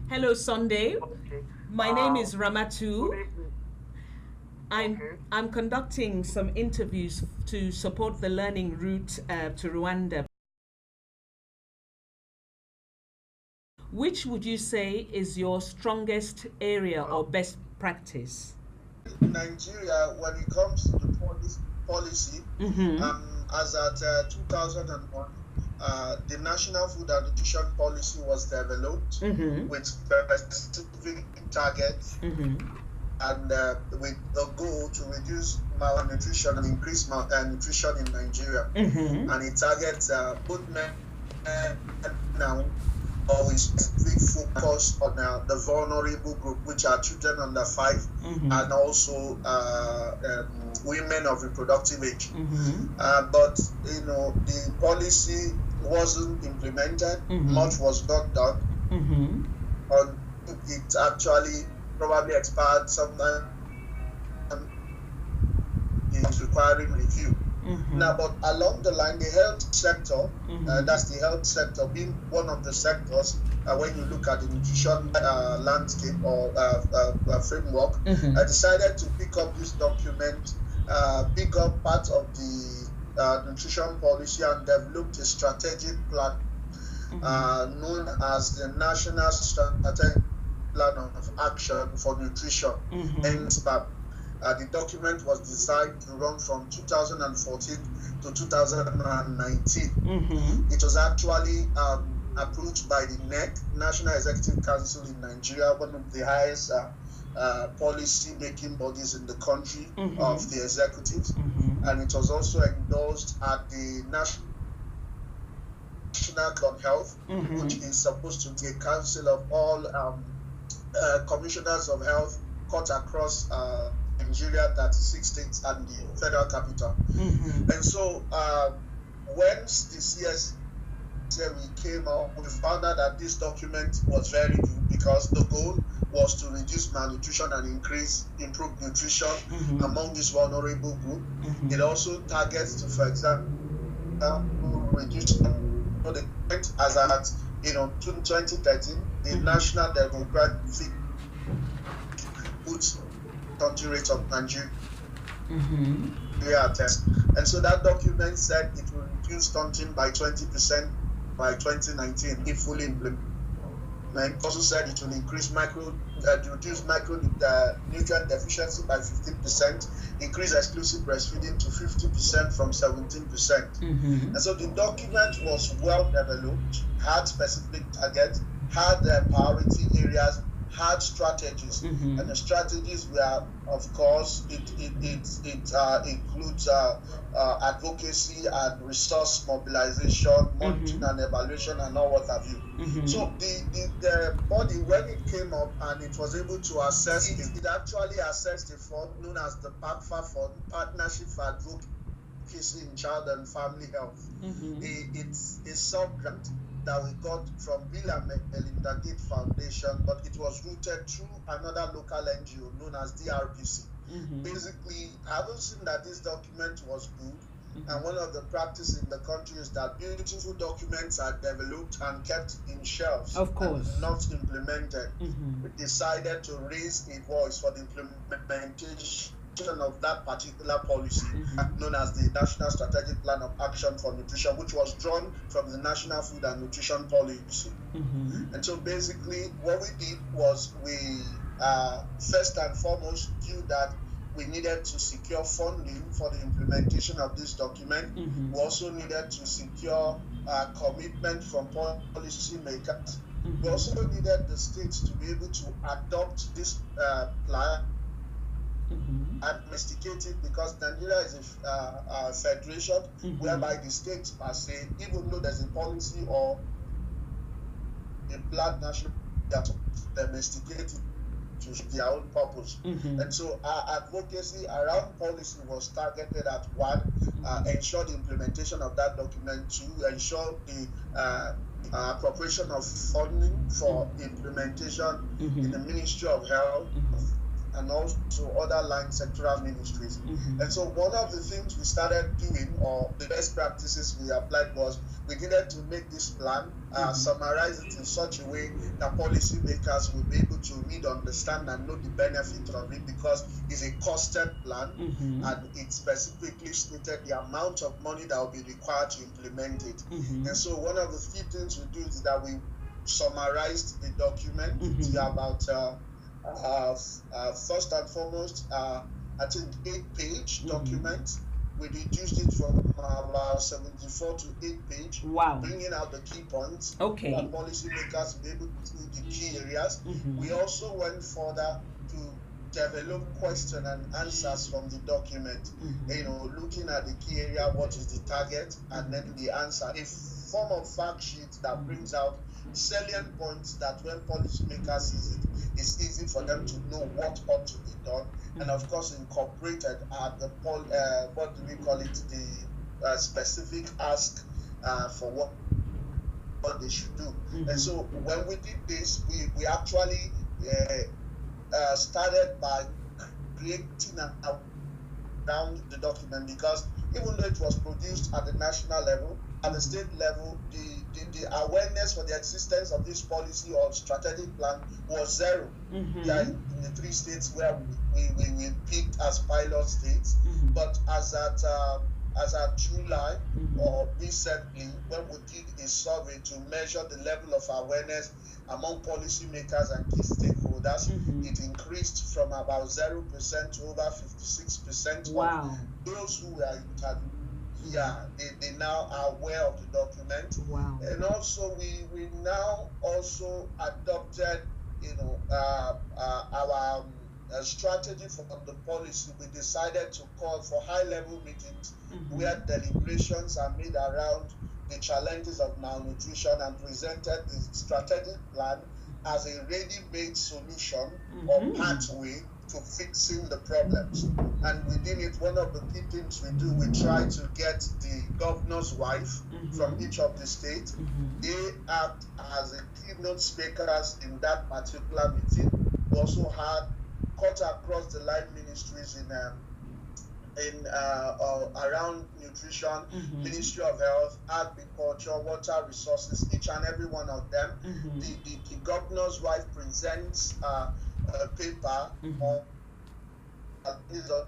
Hello, Sunday. Okay. My name is Good Ramatu. evening. I'm Okay. I'm conducting some interviews to support the learning route to Rwanda. Which would you say is your strongest area or Well, best practice? Nigeria, when it comes to the policy, Mm-hmm. as at 2001, the National Food and Nutrition Policy was developed Mm-hmm. with specific targets Mm-hmm. and with a goal to reduce malnutrition and increase nutrition in Nigeria. Mm-hmm. And it targets both men and always big focus on the vulnerable group, which are children under 5 Mm-hmm. and also women of reproductive age. Mm-hmm. But the policy wasn't implemented. Mm-hmm. Much was not done. Mm-hmm. On it actually probably expired sometime. Is requiring review. Mm-hmm. Now, but along the line, the health sector, Mm-hmm. that's the health sector being one of the sectors when you look at the nutrition landscape or framework, Mm-hmm. I decided to pick up this document, pick up part of the nutrition policy and developed a strategic plan known as the National Strategic Plan of Action for Nutrition, Mm-hmm. NSPAP. The document was designed to run from 2014 to 2019. Mm-hmm. It was actually approved by the NEC, National Executive Council in Nigeria, one of the highest policy making bodies in the country Mm-hmm. of the executives. Mm-hmm. And it was also endorsed at the National Club Health, Mm-hmm. which is supposed to be a council of all commissioners of health cut across Nigeria, 36 states, and the federal capital. Mm-hmm. And so, once the CSN we came out, we found out that this document was very good because the goal was to reduce malnutrition and improve nutrition Mm-hmm. among this vulnerable group. Mm-hmm. It also targets to, for example, reduce the point as at 2013, the National Demographic puts country rate of Nigeria Mm-hmm. test. And so that document said it will reduce stunting by 20% by 2019 if fully implemented. It also said it will increase reduce micronutrient deficiency by 15%, increase exclusive breastfeeding to 50% from 17%. Mm-hmm. And so the document was well developed, had specific targets, had priority areas, had strategies. Mm-hmm. And the strategies were, of course, it includes advocacy and resource mobilization, monitoring and evaluation, and all what have you. Mm-hmm. So the body, when it came up and it was able to assess, it actually assessed a fund known as the PACFA Fund, Partnership for Advocacy in Child and Family Health. Mm-hmm. It's a sub-grant that we got from Bill and Melinda Gates Foundation, but it was routed through another local NGO known as DRPC. Mm-hmm. Basically, having seen that this document was good, and one of the practices in the country is that beautiful documents are developed and kept in shelves Of course. and not implemented. Mm-hmm. We decided to raise a voice for the implementation of that particular policy known as the National Strategic Plan of Action for Nutrition, which was drawn from the National Food and Nutrition Policy. Mm-hmm. And so basically what we did was we first and foremost knew that we needed to secure funding for the implementation of this document. Mm-hmm. We also needed to secure commitment from policy makers. Mm-hmm. We also needed the states to be able to adopt this plan Mm-hmm. and domesticate it, because Nigeria is a federation whereby the states per se, even though there's a policy or a plan national that domesticate it to their own purpose. Mm-hmm. And so our advocacy around policy was targeted at one, ensure the implementation of that document, two, ensure the appropriation of funding for implementation in the Ministry of Health, and also other line sectoral ministries. And so one of the things we started doing, or the best practices we applied, was we needed to make this plan, summarize it in such a way that policymakers will be able to read, understand, and know the benefit of it, because it's a costed plan, and it specifically stated the amount of money that will be required to implement it. And so one of the key things we do is that we summarized the document to about first and foremost, I think 8-page document. We reduced it from about 74 to 8-page, bringing out the key points for policymakers to be able to see the key areas. We also went further to develop question and answers from the document, looking at the key area, what is the target, and then the answer. A form of fact sheet that brings out salient points that when policymakers sees it, it's easy for them to know what ought to be done, and of course incorporated at the what do we call it, the specific ask for what they should do. And so when we did this, we actually started by creating around the document, because even though it was produced at the national level, at the state level, the awareness for the existence of this policy or strategic plan was zero. Yeah, in the 3 states where we picked as pilot states. But as at July or recently, when we did a survey to measure the level of awareness among policymakers and key stakeholders, it increased from about 0% to over 56%. Wow. Of those who were interviewed, they now are aware of the document. Wow. And also we now also adopted our strategy for the policy. We decided to call for high-level meetings where deliberations are made around the challenges of malnutrition, and presented the strategic plan as a ready-made solution or pathway to fixing the problems. And within it, one of the key things we do, we try to get the governor's wife from each of the states. They act as a keynote speakers in that particular meeting. We also had cut across the line ministries in around nutrition, Ministry of Health, Agriculture, Water Resources, each and every one of them. The governor's wife presents a paper on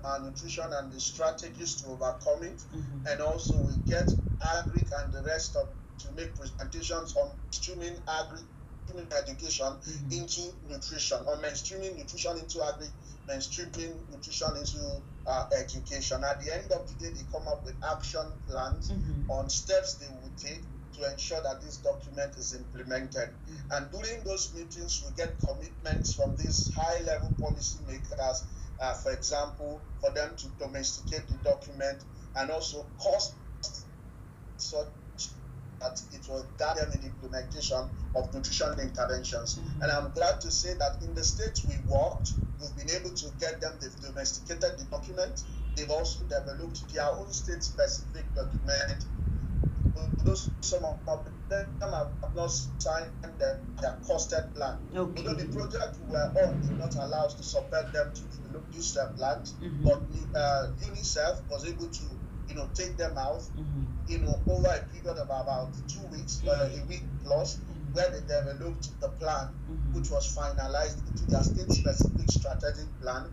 malnutrition and the strategies to overcome it. And also we get Agric and the rest of to make presentations on streaming education into nutrition, or mainstreaming nutrition into agri, mainstreaming nutrition into education. At the end of the day, they come up with action plans on steps they will take to ensure that this document is implemented. And during those meetings, we get commitments from these high-level policymakers, for example, for them to domesticate the document, and also cost such that it will guide them in the implementation of nutrition interventions. And I'm glad to say that in the states we worked, we've been able to get them, they've domesticated the document. They've also developed their own state-specific document. Those, some of them have not signed their costed plan. Although the project we were on did not allow us to support them to develop these plans, but UNICEF was able to take them out, over a period of about 2 weeks, a week plus, where they developed the plan, which was finalized into their state-specific strategic plan,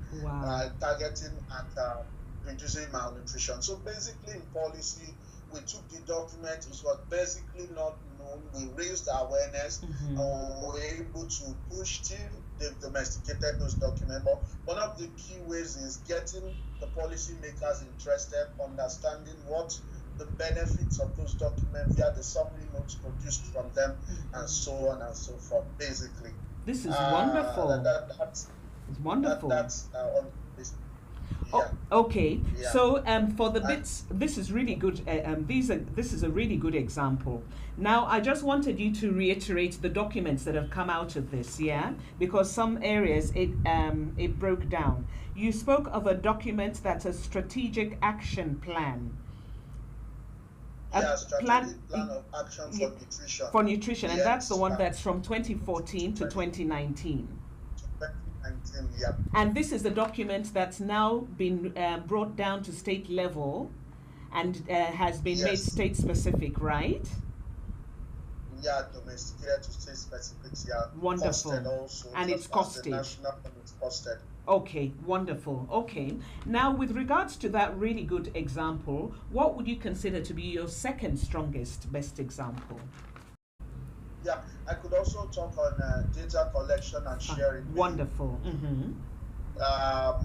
targeting at reducing malnutrition. So basically, in policy, we took the document, it was basically not known, we raised awareness, and we were able to push till they've domesticated those documents. But one of the key ways is getting the policymakers interested, understanding what the benefits of those documents via the summary notes produced from them, and so on and so forth, basically. This is wonderful. That's wonderful. That's on this. Oh, okay. Yeah. So for the bits, this is really good. This is a really good example. Now, I just wanted you to reiterate the documents that have come out of this, because some areas it broke down. You spoke of a document that's a strategic action plan. Strategic plan of action for nutrition. For nutrition, and that's the one that's from 2014 to 2019. Yeah. And this is the document that's now been brought down to state level and has been made Yes. state specific, right? Yeah, domesticated to state specific. Yeah. Wonderful. Costed also. And it's costed. The national one is costed. Okay, wonderful. Okay. Now, with regards to that really good example, what would you consider to be your second strongest, best example? Yeah, I could also talk on data collection and sharing. Wonderful. Mm-hmm. At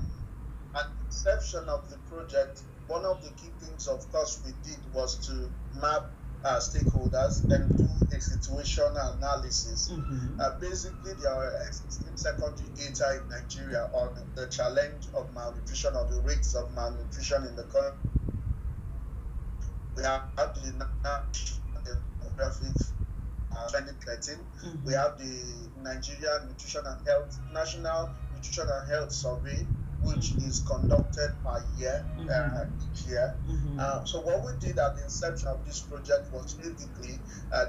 the inception of the project, one of the key things, of course, we did was to map stakeholders and do a situational analysis. Mm-hmm. Basically, there are existing secondary data in Nigeria on the challenge of malnutrition or the rates of malnutrition in the country. We have the demographic 2013. Mm-hmm. We have the Nigeria Nutrition and Health National Nutrition and Health Survey, which is conducted per year, each year. So what we did at the inception of this project was basically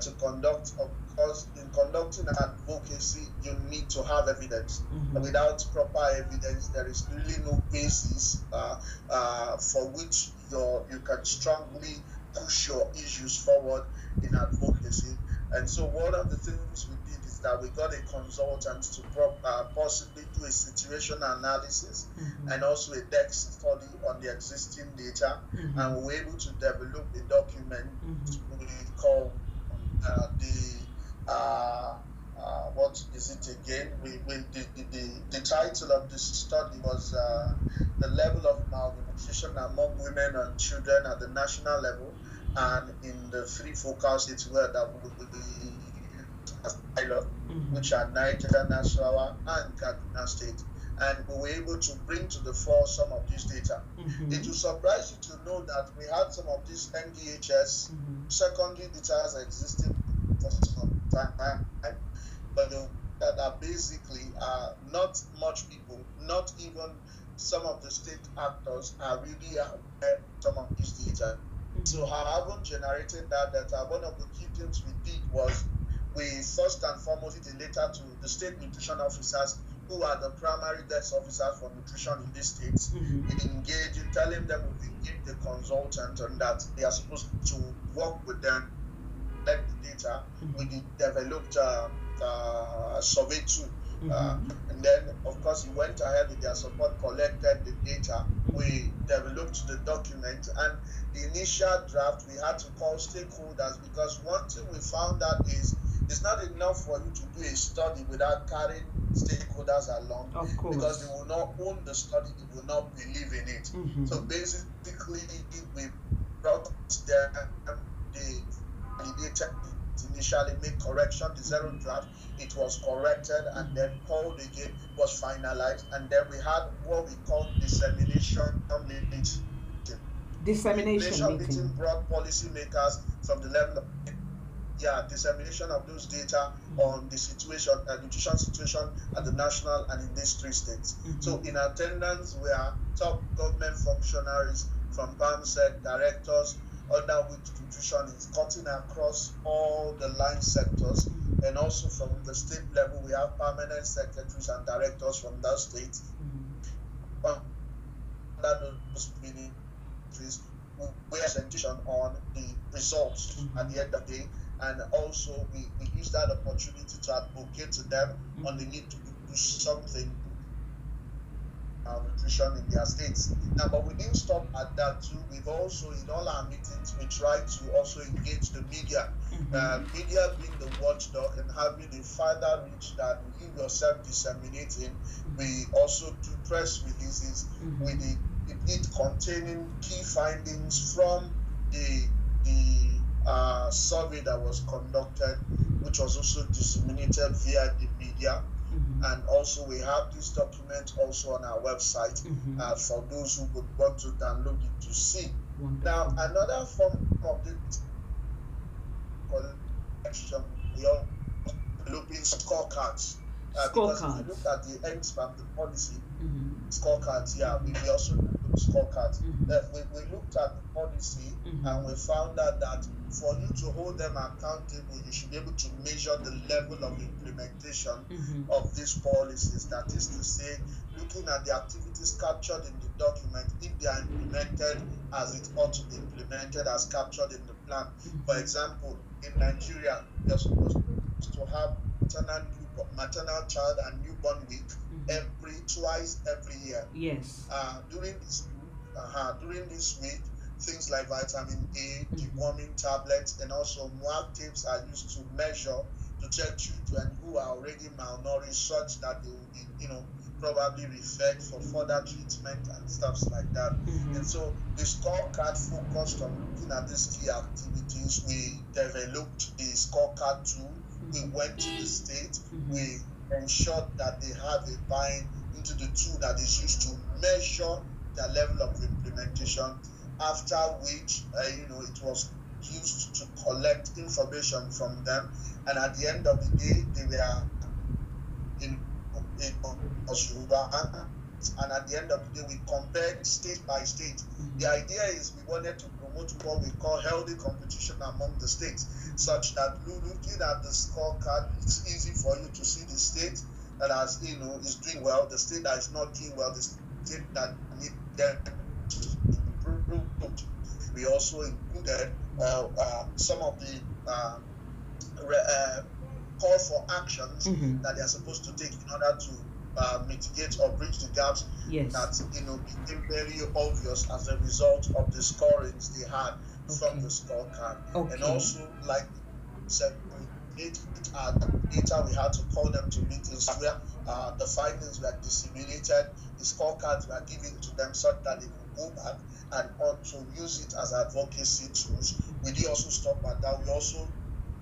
to conduct, of course, in conducting advocacy, you need to have evidence. Without proper evidence, there is really no basis for which you can strongly push your issues forward in advocacy. And so one of the things we did is that we got a consultant to possibly do a situational analysis and also a desk study on the existing data, and we were able to develop a document we call what is it again? The title of this study was the level of malnutrition among women and children at the national level, and in the three focal states where that would be pilot, which are Niger, Nasarawa, and Kaduna State. And we were able to bring to the fore some of these data. It will surprise you to know that we had some of these NDHS secondary data existing for some time, but that are basically not much people, not even some of the state actors are really aware of some of these data. So having generated that data, one of the key things we did was we first and foremost did a letter to the state nutrition officers, who are the primary desk officers for nutrition in these states. We engaged in telling them we engaged the consultant and that they are supposed to work with them, collect the data. We developed a survey too. And then, of course, we went ahead with their support, collected the data. We developed the document, and the initial draft, we had to call stakeholders, because one thing we found out is it's not enough for you to do a study without carrying stakeholders along, because they will not own the study, they will not believe in it. So basically, we brought them the data, initially made correction, the zero draft, it was corrected and then called again, was finalized, and then we had what we call dissemination meeting. Dissemination meeting brought policymakers from the level of dissemination of those data on the situation, nutrition situation at the national and in these three states. So in attendance were top government functionaries from PAMSEC, directors, under which nutrition is cutting across all the line sectors, and also from the state level we have permanent secretaries and directors from that state. Those ministries will presentation on the results at the end of the day, and also we use that opportunity to advocate to them on the need to do something nutrition in their states. Now, but we didn't stop at that too. We've also, in all our meetings, we try to also engage the media. Media being the watchdog and having a further reach that you yourself disseminating. We also do press releases with it containing key findings from the survey that was conducted, which was also disseminated via the media. And also we have this document also on our website for those who would want to download it to see. Now, another form of the collection, we are looking scorecards. Because if you look at the end of the policy, scorecards, we also look scorecards. We looked at the policy and we found out that for you to hold them accountable, you should be able to measure the level of implementation of these policies. That is to say, looking at the activities captured in the document, if they are implemented as it ought to be implemented, as captured in the plan. For example, in Nigeria, you're supposed to have maternal child and newborn week twice every year. Yes. During this week, things like vitamin A, deworming tablets, and also MWAC tapes are used to measure to check children who are already malnourished, such that they will be, probably referred for further treatment and stuff like that. And so the scorecard focused on looking at these key activities. We developed the scorecard tool. We went to the state. We ensured that they have a buy-in into the tool that is used to measure the level of implementation. After which, it was used to collect information from them. And at the end of the day, they were in and at the end of the day, we compared state by state. The idea is we wanted to promote what we call healthy competition among the states, such that looking at the scorecard, it's easy for you to see the state that has, is doing well, the state that is not doing well, the state that need them to improve. We also included some of the call for actions that they are supposed to take in order to mitigate or bridge the gaps that became very obvious as a result of the scorings they had from the scorecard. And also, like data, we had to call them to meetings where the findings were disseminated, the scorecards were given to them so that they could go back and also use it as advocacy tools. We did also stop at that. We also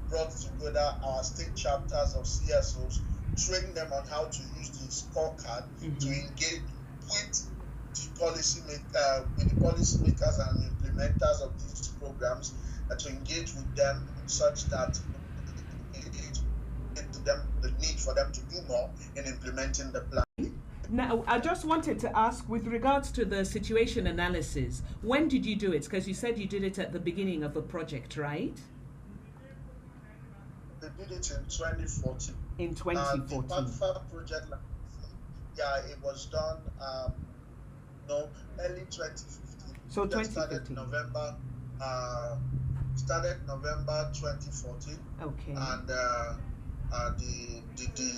brought together our state chapters of CSOs, training them on how to use the scorecard to engage with the policymakers and implementers of these programs, to engage with them such that to them the need for them to do more in implementing the plan. Now, I just wanted to ask, with regards to the situation analysis, when did you do it? Because you said you did it at the beginning of the project, right? We did it in 2014. In 2014. The PAPFA project, it was done early 2015. So 2015. Started November 2014. Okay. And the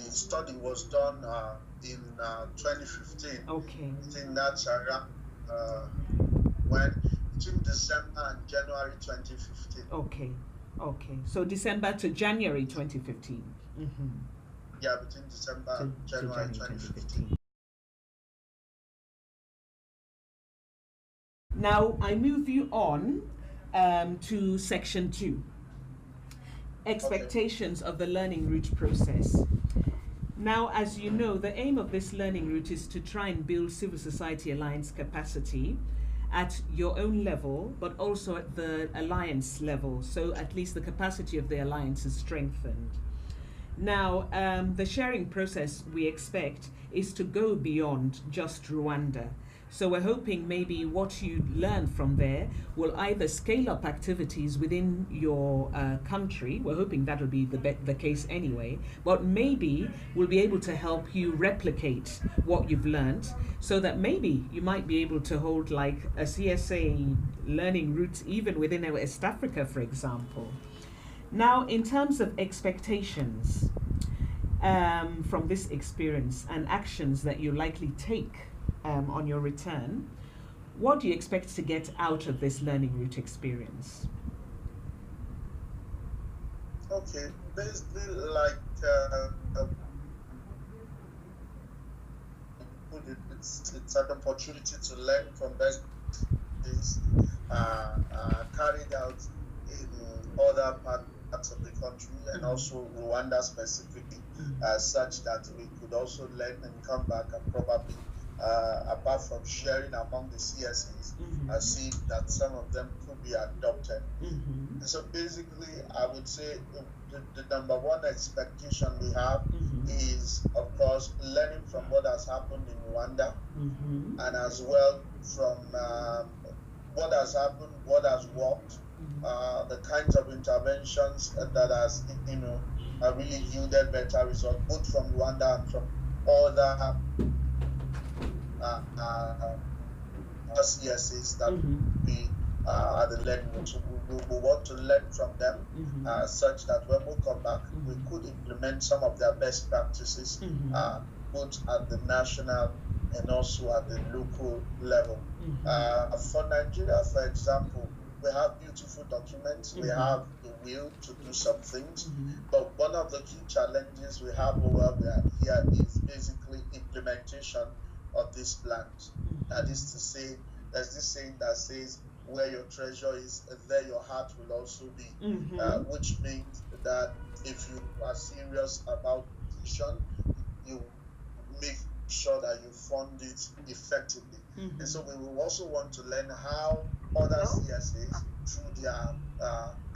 study was done in 2015. Okay. In that area, between December and January 2015. Okay. So December to January 2015. Yeah, between December and January 2015. Now I move you on to section 2. Expectations of the learning route process. Now, as you know, the aim of this learning route is to try and build civil society alliance capacity at your own level, but also at the alliance level, so at least the capacity of the alliance is strengthened. Now, the sharing process we expect is to go beyond just Rwanda. So we're hoping maybe what you learn from there will either scale up activities within your country. We're hoping that'll be the case anyway, but maybe we'll be able to help you replicate what you've learned, so that maybe you might be able to hold like a CSA learning route even within West Africa, for example. Now, in terms of expectations from this experience and actions that you likely take on your return, what do you expect to get out of this learning route experience? Okay, basically it's an opportunity to learn from best things carried out in other parts of the country and also Rwanda specifically, such that we could also learn and come back and probably apart from sharing among the CSNs, I see that some of them could be adopted. And so basically, I would say the number one expectation we have is, of course, learning from what has happened in Rwanda, Mm-hmm. and as well from what has happened, what has worked, the kinds of interventions that has, really yielded better results, both from Rwanda and from other CSAs that we at the learning. So we want to learn from them, such that when we come back, we could implement some of their best practices, both at the national and also at the local level. For Nigeria, for example, we have beautiful documents, we have the will to do some things, but one of the key challenges we have over here is basically implementation of these plans. That is to say, there's this saying that says, where your treasure is, there your heart will also be, which means that if you are serious about vision, you make sure that you fund it effectively. And so we will also want to learn how other CSAs, through their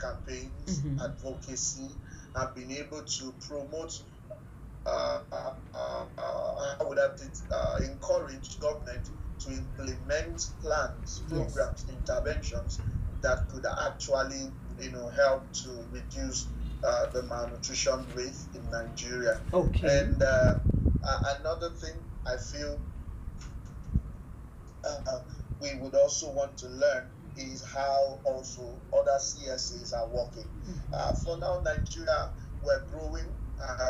campaigns, advocacy, have been able to promote, how would I put it, encourage government to implement plans, programs, interventions that could actually, help to reduce the malnutrition rate in Nigeria. Okay. And another thing I feel we would also want to learn is how also other CSAs are working. For now, Nigeria, we're growing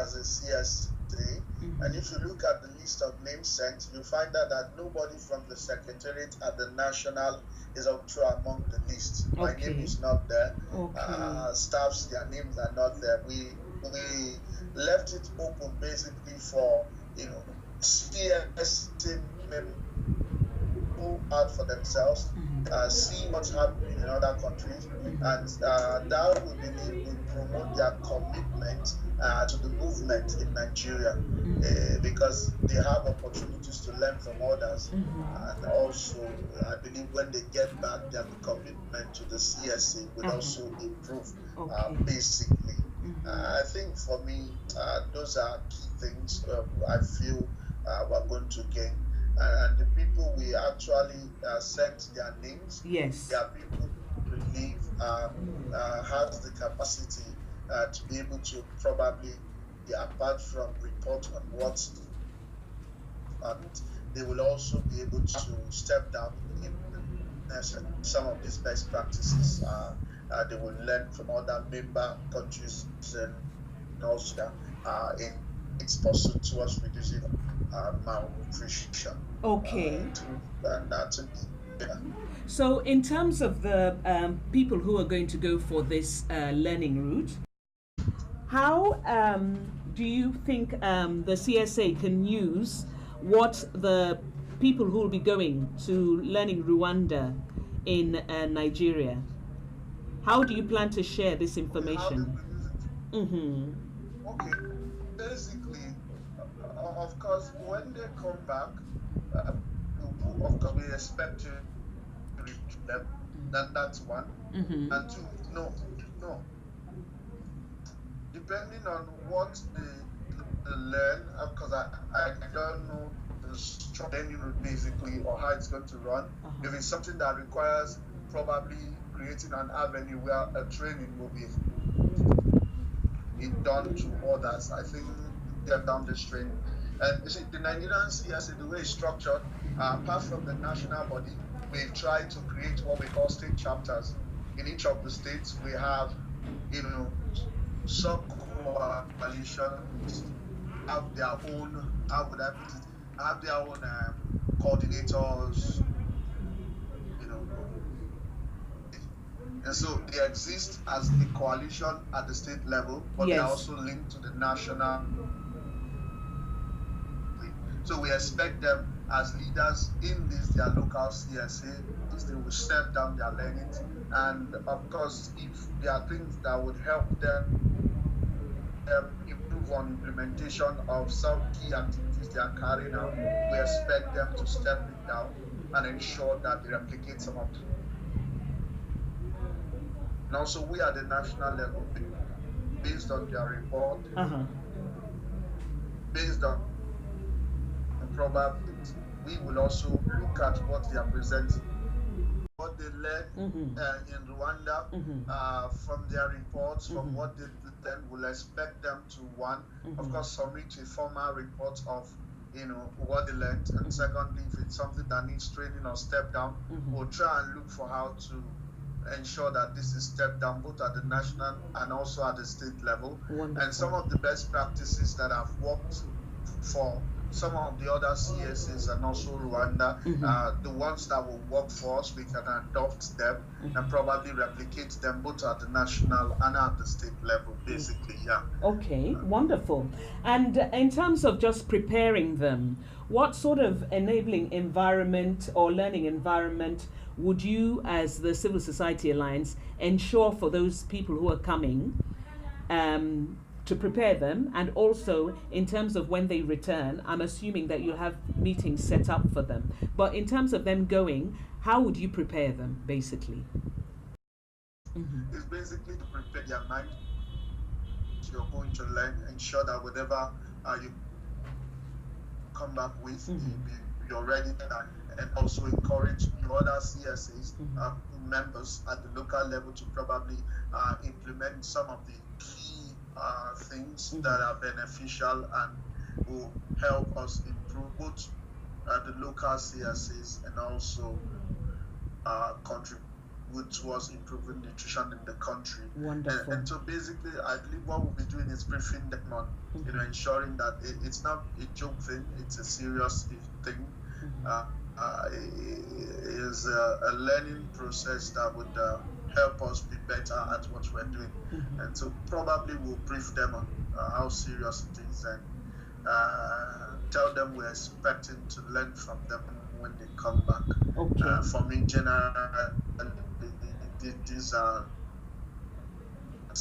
as a CSA. And if you look at the list of names sent, you find out that nobody from the Secretariat at the national is also among the list. My name is not there. Staffs, their names are not there. We left it open basically for, CSA members go out for themselves, see what's happening in other countries, and that we believe will promote their commitment to the movement in Nigeria, because they have opportunities to learn from others, and also I believe when they get back, their commitment to the CSA will also improve, basically. I think for me, those are key things I feel we're going to gain. And the people we actually sent their names, they are people we believe has the capacity to be able to probably, apart from report on what happened, they will also be able to step down in some of these best practices. They will learn from other member countries and also in its pursuit towards reducing malnutrition. Okay. So, in terms of the people who are going to go for this learning route, how do you think the CSA can use what the people who will be going to learning Rwanda in Nigeria? How do you plan to share this information? Okay, basically, of course, when they come back, of course, we expect to reach them. That's one. And two, no. Depending on what they learn, because I don't know the training route basically or how it's going to run. If it's something that requires probably creating an avenue where a training will be done to others, I think they're down this training. And you see, the Nigerian CSA, the way it's structured, apart from the national body, we've tried to create what we call state chapters. In each of the states, we have, sub-coalitions have their own, how would I put it, have their own coordinators, and so they exist as a coalition at the state level, but they are also linked to the national. So we expect them as leaders in their local CSA, they will step down their learnings. And of course, if there are things that would help them improve on implementation of some key activities they are carrying out, we expect them to step it down and ensure that they replicate some of them. And also, we at the national level, based on their report, based on probably we will also look at what they are presenting, what they learned in Rwanda, from their reports, from what they learned. We'll expect them to, one, of course, submit a formal report of what they learned, and secondly, if it's something that needs training or step down, we'll try and look for how to ensure that this is stepped down both at the national and also at the state level. Wonderful. And some of the best practices that have worked for some of the other CSAs and also Rwanda, the ones that will work for us, we can adopt them and probably replicate them both at the national and at the state level, basically, yeah. Okay, wonderful. And in terms of just preparing them, what sort of enabling environment or learning environment would you, as the Civil Society Alliance, ensure for those people who are coming, to prepare them? And also in terms of when they return, I'm assuming that you'll have meetings set up for them, but in terms of them going, how would you prepare them, basically? It's basically to prepare their mind. You're going to learn, ensure that whatever you come back with, you're ready to that, and also encourage the other CSAs members at the local level to probably implement some of the key things that are beneficial and will help us improve both the local CSAs and also contribute towards improving nutrition in the country. Wonderful. And so basically, I believe what we'll be doing is briefing them on, ensuring that it's not a joke thing; it's a serious thing. It is a learning process that would help us be better at what we're doing. And so probably we'll brief them on how serious it is and tell them we're expecting to learn from them when they come back. Okay. For me, generally, these are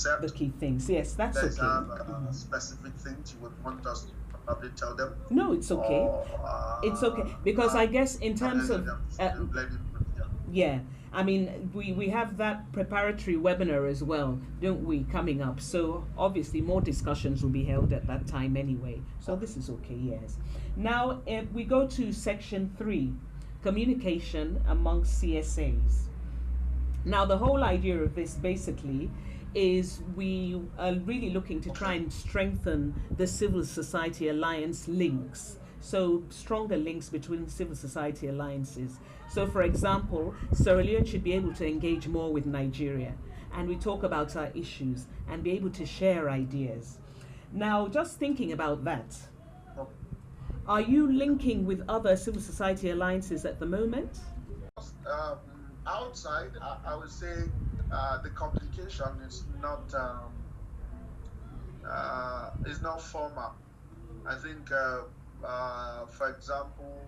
the key things. Yes, that's okay. Have specific things you would want us to probably tell them? No, it's okay. Or, it's okay, because I guess in terms of yeah, I mean, we have that preparatory webinar as well, don't we, coming up? So obviously more discussions will be held at that time anyway. So this is okay, yes. Now, if we go to section 3, communication amongst CSAs. Now, the whole idea of this basically is we are really looking to try and strengthen the Civil Society Alliance links. So stronger links between civil society alliances. So for example, Sierra Leone should be able to engage more with Nigeria, and we talk about our issues and be able to share ideas. Now, just thinking about that, are you linking with other civil society alliances at the moment? Outside, I would say the complication is not formal. I think, for example,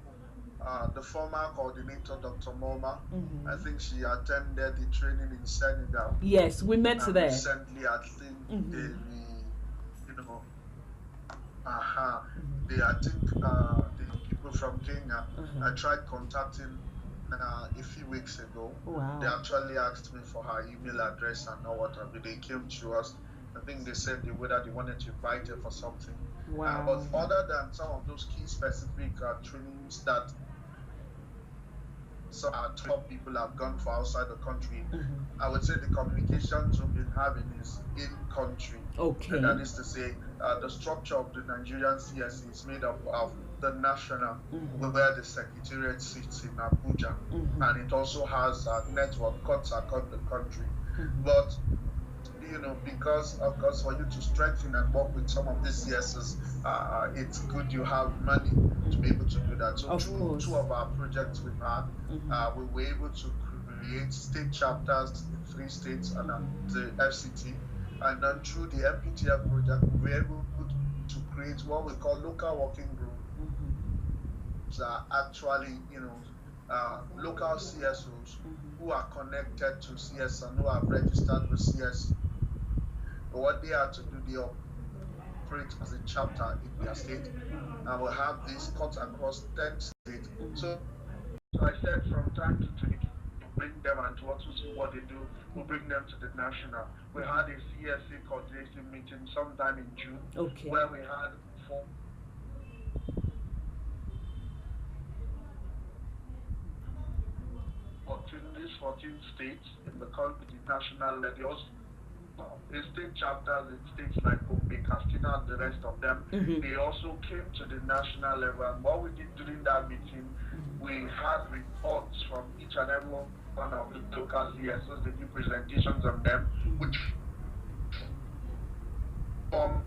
the former coordinator, Dr. Moma, I think she attended the training in Senegal. Yes, we met there. Recently, I think the people from Kenya, I tried contacting a few weeks ago. Wow. They actually asked me for her email address and all whatever. They came to us. I think they said whether they wanted to invite her for something. Wow. But other than some of those key specific trainings that some our top people have gone for outside the country, I would say the communications we've been having is in country. Okay. And that is to say, the structure of the Nigerian CS is made up of the national, where the secretariat sits in Abuja, and it also has a network cuts across the country. But because of course for you to strengthen and work with some of these CSs, it's good you have money to be able to do that. So through two of our projects we've had, we were able to create state chapters in 3 states and the FCT, and then through the MPTF project we were able to create what we call local working groups. Are actually local CSOs who are connected to CS and who have registered with CS. But what they are to do, they operate as a chapter in their state, and will have this cut across 10 states. So I said from time to time to bring them and to also see what they do, we'll bring them to the national. We had a CSA coordination meeting sometime in June, where we had 4 these 14 states in the country, the national level, also the state chapters in states like Gombe, Castina, and the rest of them, they also came to the national level. And what we did during that meeting, we had reports from each and every one of the local CSOs, they did presentations on them, which from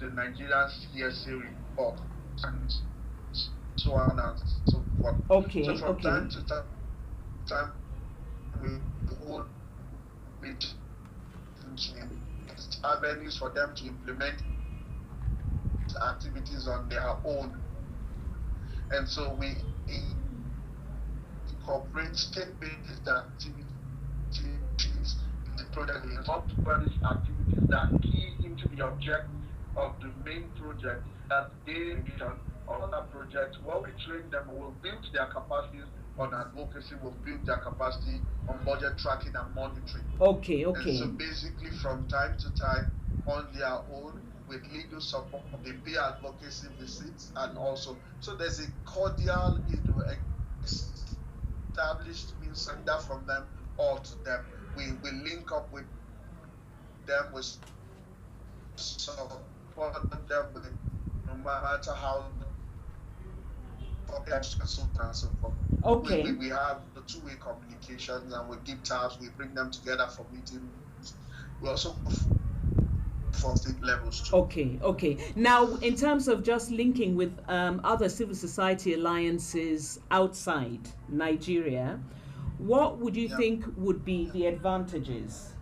the Nigerian CSA report and so on and so forth. Okay. So from time to time, we hold avenues for them to implement activities on their own. And so we incorporate state-based activities in the project. We involve various activities that key into the objective of the main project that they vision on that project. While we train them, we'll build their capacities on advocacy, we'll build their capacity on budget tracking and monitoring. Okay. And so basically from time to time on their own, with legal support, they pay advocacy visits, and also, so there's a cordial, established sender from them all to them. We link up with them, we support them with, no matter how and so on and so forth. Okay. We have the two-way communications, and we give tabs, we bring them together for meetings. We also for state levels too. Okay. Now, in terms of just linking with other civil society alliances outside Nigeria, what would you think would be the advantages?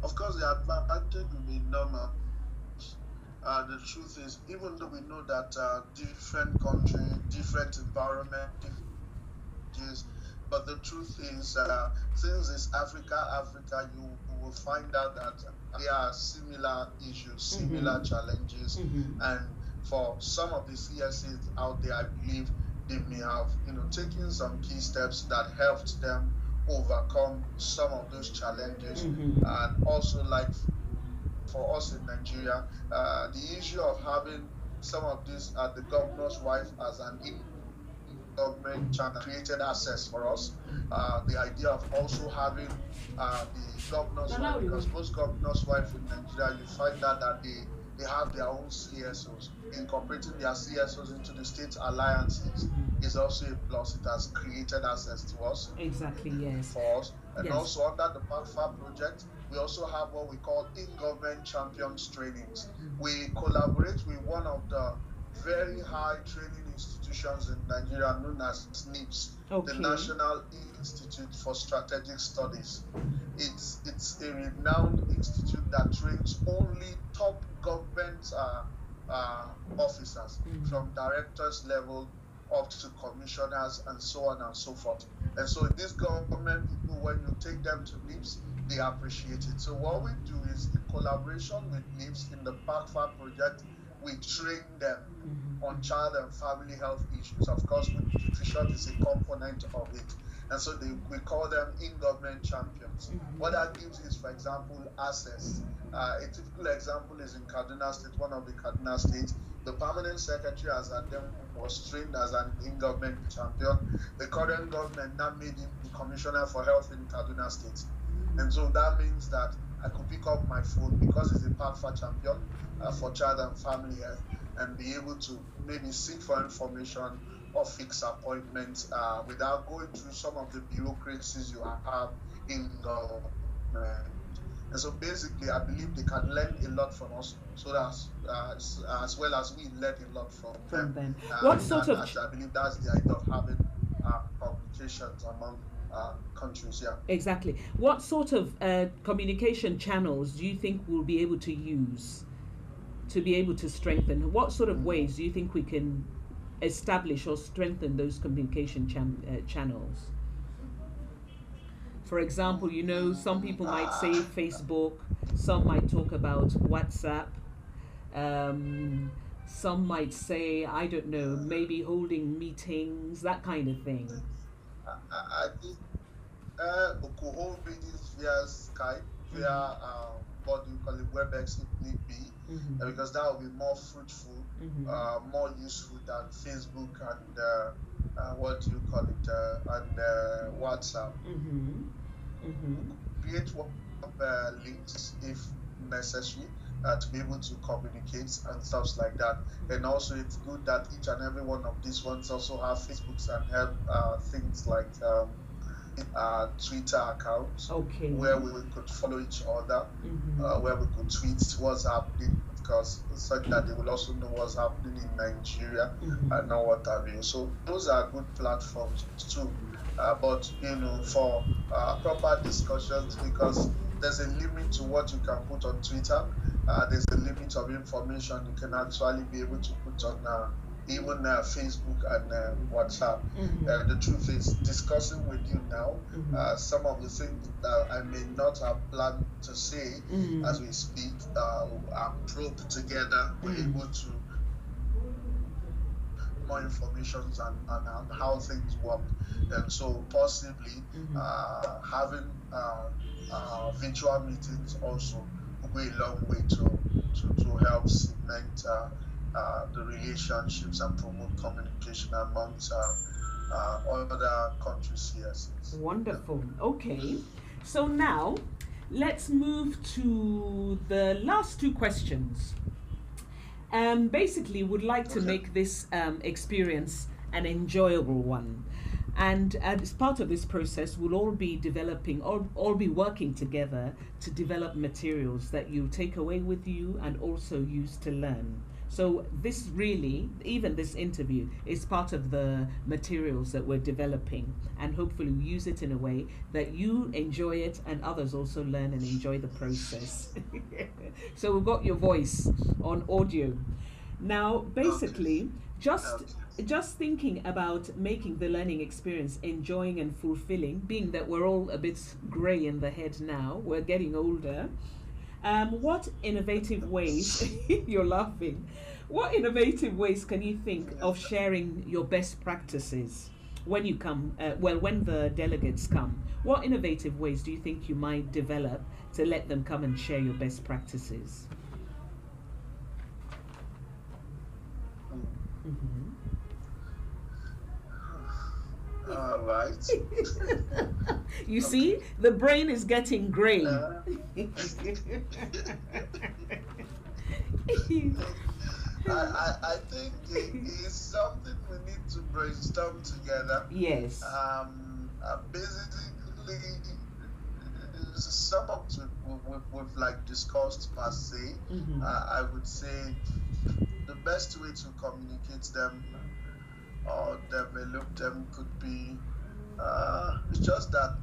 Of course, the advantage would be enormous. The truth is, even though we know that different country, different environment, but the truth is, since it's Africa, you will find out that there are similar issues, similar challenges, and for some of the CSCs out there, I believe they may have, taken some key steps that helped them overcome some of those challenges, and also like for us in Nigeria, the issue of having some of this the governor's wife as an government channel created access for us. The idea of also having the governor's wife, because most governor's wife in Nigeria, you find out that they have their own CSOs. Incorporating their CSOs into the state alliances is also a plus. It has created access to us. Exactly, yes. For us. And also under the PACFA project, we also have what we call in-government champions trainings. We collaborate with one of the very high training institutions in Nigeria known as NIPS, the National Institute for Strategic Studies. It's a renowned institute that trains only top government officers from directors level up to commissioners and so on and so forth. And so these government people, when you take them to NIPS, they appreciate it. So what we do is, in collaboration with NIPS in the PACFA project, we train them on child and family health issues. Of course, nutrition is a component of it. And so we call them in-government champions. What that gives is, for example, access. A typical example is in Kaduna State, one of the Kaduna states. The permanent secretary as at then was trained as an in-government champion. The current government now made him the commissioner for health in Kaduna State. And so that means that I could pick up my phone, because he's a PACFA champion for child and family health, and be able to maybe seek for information or fix appointments without going through some of the bureaucracies you have in government. And so basically, I believe they can learn a lot from us, so that as well as we learn a lot from them. What sort of? I believe that's the idea of having communications among countries. Yeah. Exactly. What sort of communication channels do you think we'll be able to use to be able to strengthen? What sort of ways do you think we can establish or strengthen those communication channels? For example, some people might say Facebook, some might talk about WhatsApp, some might say, I don't know, maybe holding meetings, that kind of thing. I think we could hold meetings via Skype, via what do you call it, WebEx if need be, because that will be more fruitful, more useful than Facebook and what do you call it, and WhatsApp. Create links if necessary to be able to communicate and stuff like that. And also, it's good that each and every one of these ones also have Facebooks and have things like Twitter accounts where we could follow each other, where we could tweet what's happening, because such that they will also know what's happening in Nigeria and know what have you. So those are good platforms too. But for proper discussions, because there's a limit to what you can put on Twitter. There's a limit of information you can actually be able to put on even Facebook and WhatsApp. The truth is, discussing with you now, some of the things that I may not have planned to say as we speak are probed together. We're able to more information on how things work. And so possibly having virtual meetings also will go a long way to help cement the relationships and promote communication amongst other countries' CSNs. Wonderful. Okay. So now let's move to the last two questions. Basically, would like to make this experience an enjoyable one. And as part of this process, we'll all be developing, all be working together to develop materials that you take away with you and also use to learn. So this really, even this interview, is part of the materials that we're developing, and hopefully we use it in a way that you enjoy it and others also learn and enjoy the process. So we've got your voice on audio. Now, basically, just thinking about making the learning experience enjoying and fulfilling, being that we're all a bit grey in the head now, we're getting older. What innovative ways, you're laughing, what innovative ways can you think of sharing your best practices when you come, when the delegates come? What innovative ways do you think you might develop to let them come and share your best practices? All right. You see, the brain is getting grey. I think it is something we need to brainstorm together. Yes. Basically, some of it we've like discussed per se. I would say the best way to communicate them or develop them could be it's just that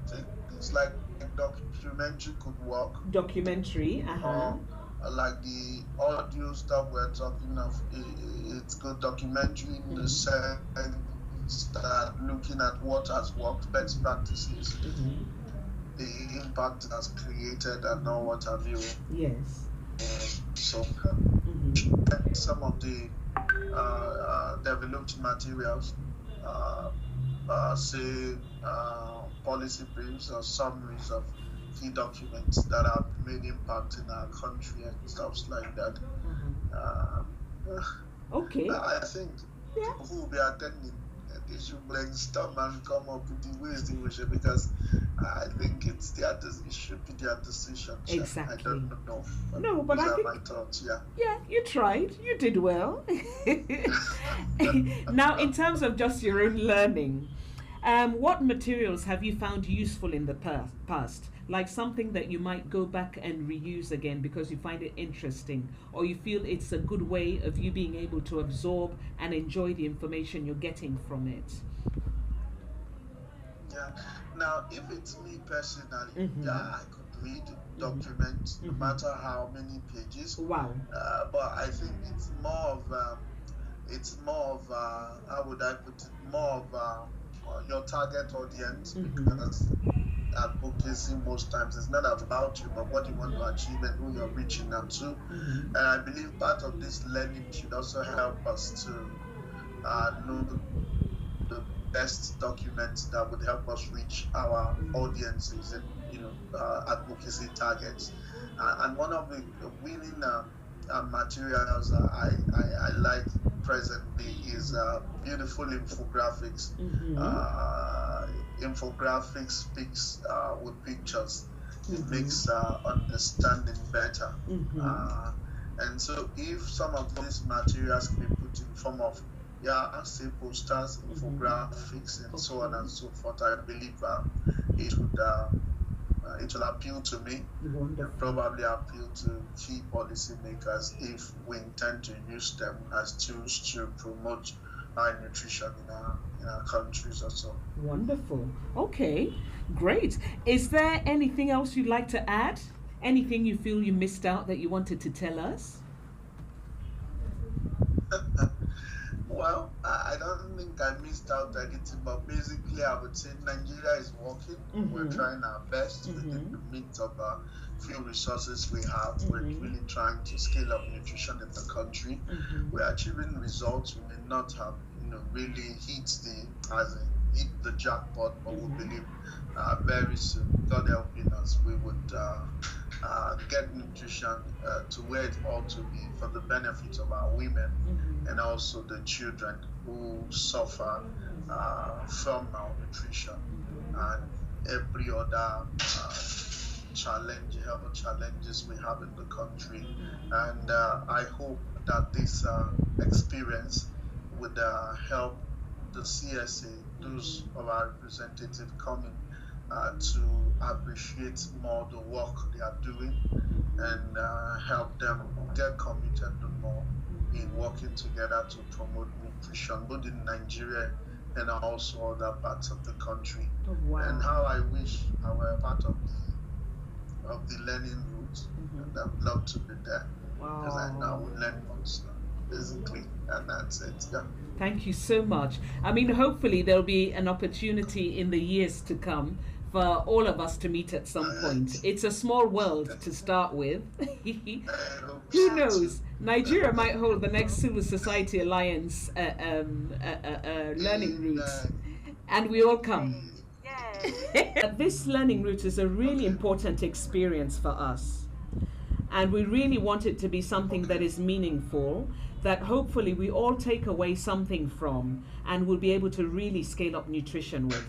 things like documentary could work. Documentary, like the audio stuff we're talking of, it's good documentary in the sense that looking at what has worked, best practices, the impact it has created, and all what have you. Yes. So some of the developed materials, say policy briefs or summaries of key documents that have made impact in our country and stuff like that. Okay. I think people who will be attending, they should brainstorm and come up with the ways they wish it, because I think it should be their decision. Exactly. I don't know. No, but I think my thoughts. Yeah, you tried. You did well. Now, in terms of just your own learning, what materials have you found useful in the past? Like something that you might go back and reuse again because you find it interesting, or you feel it's a good way of you being able to absorb and enjoy the information you're getting from it? Yeah. Now, if it's me personally, I could read documents no matter how many pages. Wow. But I think it's more of how would I put it? More of your target audience, because advocacy most times is not about you, but what you want to achieve and who you're reaching out to. And I believe part of this learning should also help us to know the best documents that would help us reach our audiences and advocacy targets. And one of the winning materials I like presently is beautiful infographics. Infographics speaks with pictures. It makes understanding better. And so if some of these materials can be put in form of, say posters, infographics, and so on and so forth, I believe it will appeal to me. Wonderful. And probably appeal to key policymakers if we intend to use them as tools to promote our nutrition in our countries also. Wonderful. Okay, great. Is there anything else you'd like to add? Anything you feel you missed out that you wanted to tell us? Well, I don't think I missed out anything, but basically I would say Nigeria is working. We're trying our best within the midst of few resources we have. We're really trying to scale up nutrition in the country. We're achieving results. We may not have, really hit the jackpot, but we believe very soon, God helping us, we would get nutrition to where it ought to be for the benefit of our women and also the children who suffer from malnutrition and every other health challenges we have in the country. And I hope that this experience would help the CSA, those of our representatives coming to appreciate more the work they are doing and help them get committed more in working together to promote nutrition, both in Nigeria and also other parts of the country. Oh, wow. And how I wish I were part of the learning route, and I would love to be there. Wow. Because I now would learn most, basically, and that's it. Yeah. Thank you so much. I mean, hopefully there'll be an opportunity in the years to come for all of us to meet at some point. It's a small world to start with. Who knows? Nigeria might hold the next Civil Society Alliance learning route, and we all come. This learning route is a really important experience for us, and we really want it to be something that is meaningful, that hopefully we all take away something from and will be able to really scale up nutrition with.